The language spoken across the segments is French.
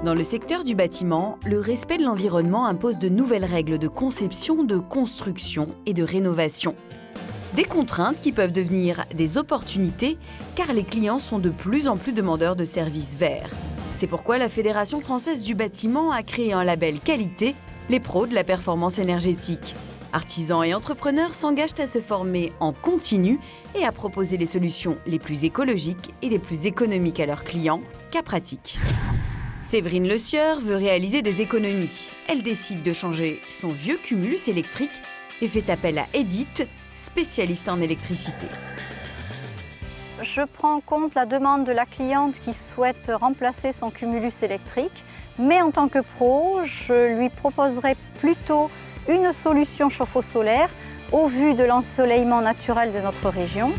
Dans le secteur du bâtiment, le respect de l'environnement impose de nouvelles règles de conception, de construction et de rénovation. Des contraintes qui peuvent devenir des opportunités car les clients sont de plus en plus demandeurs de services verts. C'est pourquoi la Fédération française du bâtiment a créé un label qualité, les pros de la performance énergétique. Artisans et entrepreneurs s'engagent à se former en continu et à proposer les solutions les plus écologiques et les plus économiques à leurs clients, cas pratique. Séverine Le Sieur veut réaliser des économies. Elle décide de changer son vieux cumulus électrique et fait appel à Edith, spécialiste en électricité. Je prends en compte la demande de la cliente qui souhaite remplacer son cumulus électrique, mais en tant que pro, je lui proposerai plutôt une solution chauffe-eau solaire au vu de l'ensoleillement naturel de notre région.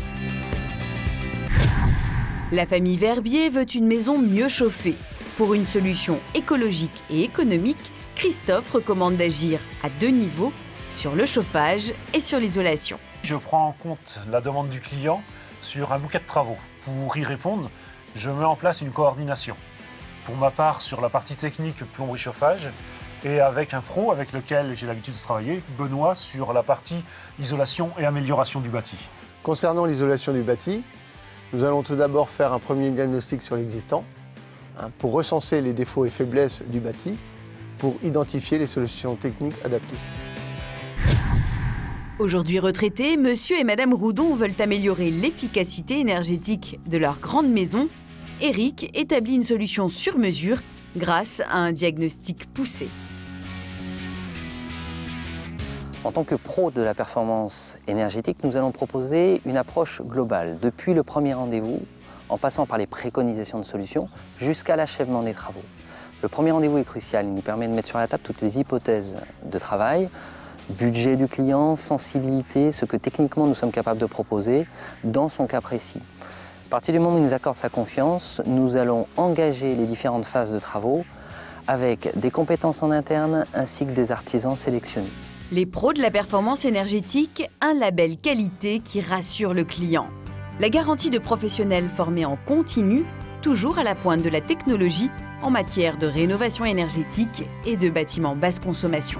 La famille Verbier veut une maison mieux chauffée. Pour une solution écologique et économique, Christophe recommande d'agir à 2 niveaux, sur le chauffage et sur l'isolation. Je prends en compte la demande du client sur un bouquet de travaux. Pour y répondre, je mets en place une coordination. Pour ma part, sur la partie technique plomberie chauffage, et avec un pro avec lequel j'ai l'habitude de travailler, Benoît, sur la partie isolation et amélioration du bâti. Concernant l'isolation du bâti, nous allons tout d'abord faire un premier diagnostic sur l'existant, pour recenser les défauts et faiblesses du bâti, pour identifier les solutions techniques adaptées. Aujourd'hui retraités, monsieur et madame Roudon veulent améliorer l'efficacité énergétique de leur grande maison. Eric établit une solution sur mesure grâce à un diagnostic poussé. En tant que pro de la performance énergétique, nous allons proposer une approche globale, depuis le premier rendez-vous, en passant par les préconisations de solutions, jusqu'à l'achèvement des travaux. Le premier rendez-vous est crucial, il nous permet de mettre sur la table toutes les hypothèses de travail, budget du client, sensibilité, ce que techniquement nous sommes capables de proposer dans son cas précis. À partir du moment où il nous accorde sa confiance, nous allons engager les différentes phases de travaux avec des compétences en interne ainsi que des artisans sélectionnés. Les pros de la performance énergétique, un label qualité qui rassure le client. La garantie de professionnels formés en continu, toujours à la pointe de la technologie en matière de rénovation énergétique et de bâtiments basse consommation.